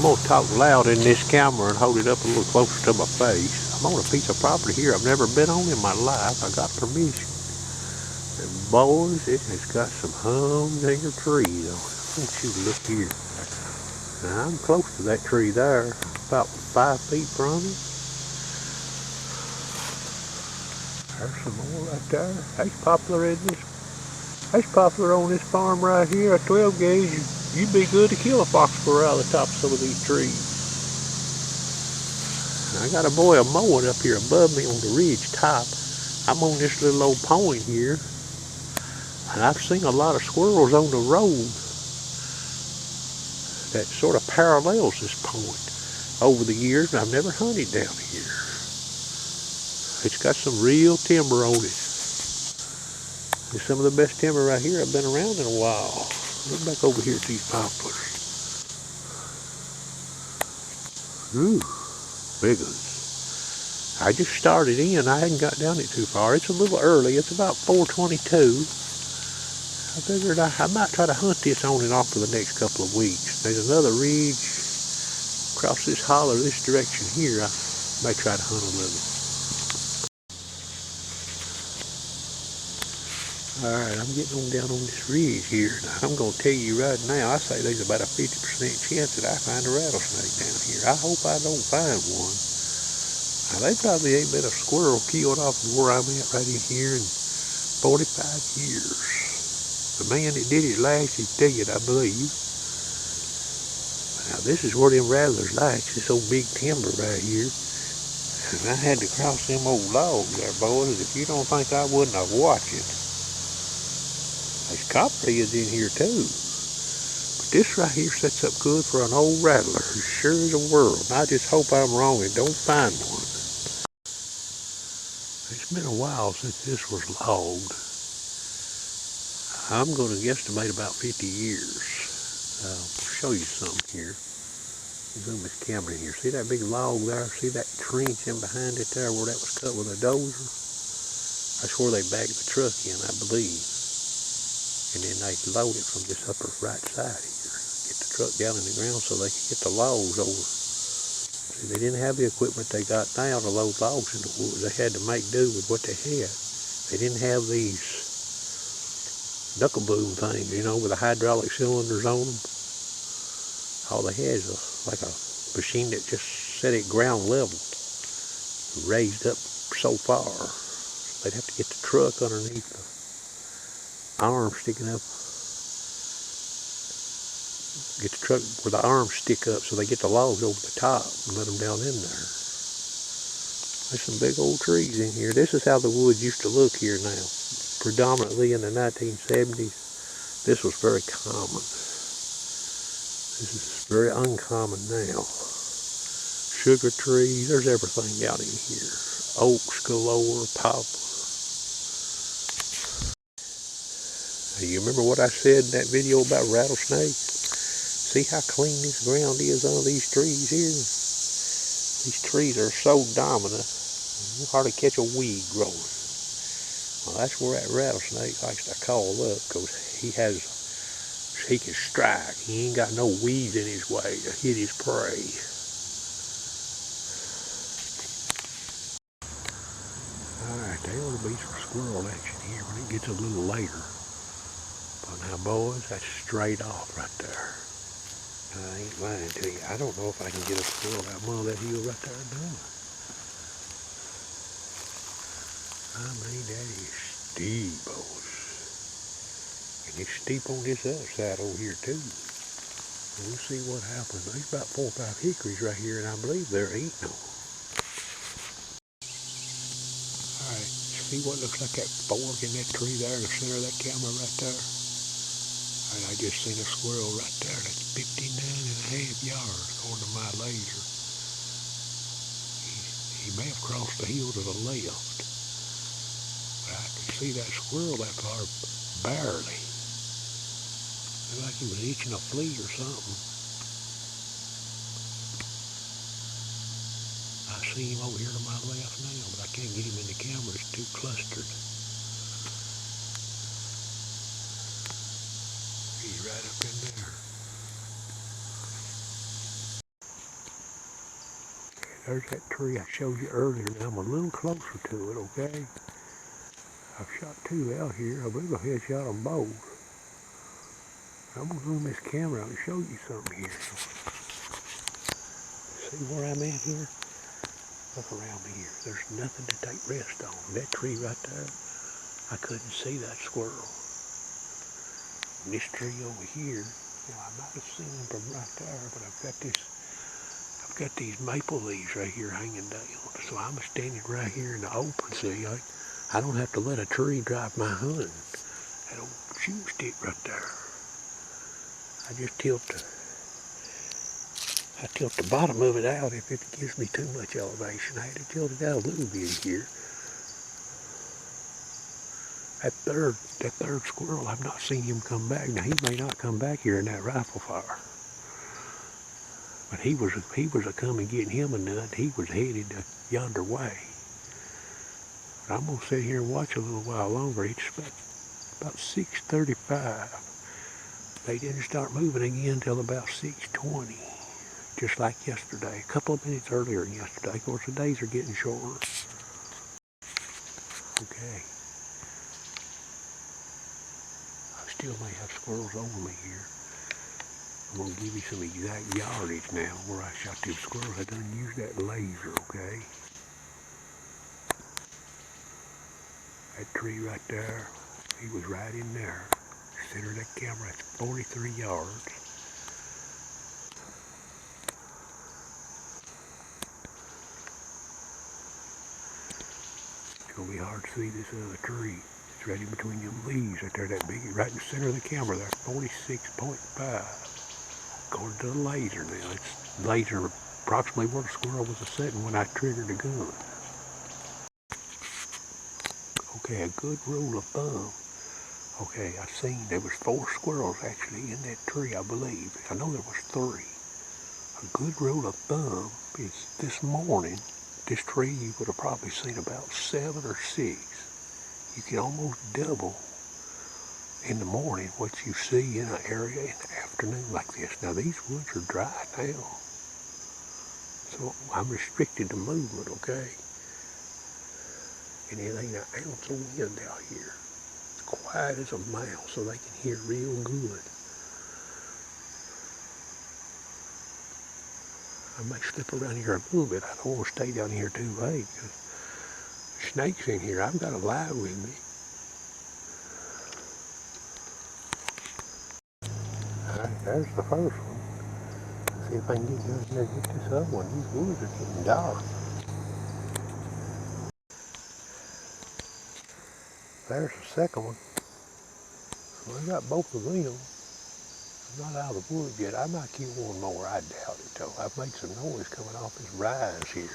I'm gonna talk loud in this camera and hold it up a little closer to my face. I'm on a piece of property here I've never been on in my life. I got permission. And boys, it has got some humdinger trees on it. I want you to look here. Now I'm close to that tree there, about 5 feet from it. There's some more right there. That's popular in this. That's popular on this farm right here. A 12 gauge. You'd be good to kill a fox squirrel out of the top of some of these trees. I got a boy mowing up here above me on the ridge top. I'm on this little old point here, and I've seen a lot of squirrels on the road that sort of parallels this point over the years, and I've never hunted down here. It's got some real timber on it. It's some of the best timber right here I've been around in a while. Look back over here at these poplars. Ooh, big ones. I just started in. I hadn't got down it too far. It's a little early. It's about 4:22. I figured I might try to hunt this on and off for the next couple of weeks. There's another ridge across this holler this direction here. I may try to hunt a little. Alright, I'm getting on down on this ridge here. Now, I'm going to tell you right now, I say there's about a 50% chance that I find a rattlesnake down here. I hope I don't find one. Now, they probably ain't been a squirrel killed off of where I'm at right in here in 45 years. The man that did it last is dead, I believe. Now, this is where them rattlers likes, this old big timber right here. And I had to cross them old logs there, boys. If you don't think I wouldn't have watched it. There's copperheads in here too. But this right here sets up good for an old rattler, as sure as a world. And I just hope I'm wrong and don't find one. It's been a while since this was logged. I'm going to guesstimate about 50 years. I'll show you something here. Zoom this camera in here. See that big log there? See that trench in behind it there where that was cut with a dozer? That's where they bagged the truck in, I believe. And then they load it from this upper right side here. Get the truck down in the ground so they can get the logs over. See, they didn't have the equipment they got now to load logs in the woods. They had to make do with what they had. They didn't have these knuckle boom things, you know, with the hydraulic cylinders on them. All they had is like a machine that just set it ground level, raised up so far. They'd have to get the truck underneath the arm sticking up, get the truck where the arms stick up so they get the logs over the top and let them down in there. There's some big old trees in here. This is how the woods used to look here now. Predominantly in the 1970s, this was very common. This is very uncommon now. Sugar trees, there's everything out in here. Oaks galore, poplars. You remember what I said in that video about rattlesnakes? See how clean this ground is under these trees here? These trees are so dominant, you can hardly catch a weed growing. Well, that's where that rattlesnake likes to call up, because he can strike. He ain't got no weeds in his way to hit his prey. Alright, there ought to be some squirrel action here when it gets a little later. But now, boys, that's straight off right there. I ain't lying to you. I don't know if I can get a squirrel out of that hill right there now. I mean, that is steep, boys. And it's steep on this other side over here, too. And we'll see what happens. There's about 4 or 5 hickories right here, and I believe they're eating them. Alright, see what looks like that fork in that tree there in the center of that camera right there? And I just seen a squirrel right there. That's 59.5 yards according to my laser. He may have crossed the hill to the left. But I could see that squirrel that far barely. Looked like he was itching a flea or something. I see him over here to my left now, but I can't get him in the camera. It's too clustered. He's right up in there. There's that tree I showed you earlier. Now I'm a little closer to it, okay? I've shot 2 out here. I believe I headshot them both. I'm going to zoom this camera out and show you something here. See where I'm at here? Look around me here. There's nothing to take rest on. That tree right there, I couldn't see that squirrel. And this tree over here, I might have seen him from right there, but I've got these maple leaves right here hanging down. So I'm standing right here in the open, see? I don't have to let a tree drive my hunting. That old shooting stick right there. I just tilt the bottom of it out if it gives me too much elevation. I had to tilt it out a little bit here. That third squirrel, I've not seen him come back. Now he may not come back here in that rifle fire. But he was a coming getting him a nut. He was headed yonder way. But I'm gonna sit here and watch a little while longer. It's about 6:35. They didn't start moving again until about 6:20. Just like yesterday, a couple of minutes earlier than yesterday. Of course, the days are getting shorter. Okay. I still may have squirrels over me here. I'm going to give you some exact yardage now where I shot them squirrels. I done used that laser, okay? That tree right there, he was right in there. Center of that camera, that's 43 yards. It's going to be hard to see this other tree. It's right in between them leaves right there, that big, right in the center of the camera there, 46.5. According to the laser now, it's laser approximately where the squirrel was sitting when I triggered the gun. Okay, a good rule of thumb. Okay, I seen there was 4 squirrels actually in that tree, I believe. I know there was 3. A good rule of thumb is this morning, this tree you would have probably seen about 7 or 6. You can almost double in the morning what you see in an area in the afternoon like this. Now these woods are dry now, so I'm restricted to movement, okay? And it ain't an ounce of wind out here. It's quiet as a mouse, so they can hear real good. I may slip around here a little bit. I don't want to stay down here too late, because snakes in here. I've got a live with me. Alright, there's the first one. See if I can get down here and get this other one. These woods are getting dark. There's the second one. So I got both of them. I'm not out of the woods yet. I might kill one more. I doubt it though. I've made some noise coming off this rise here.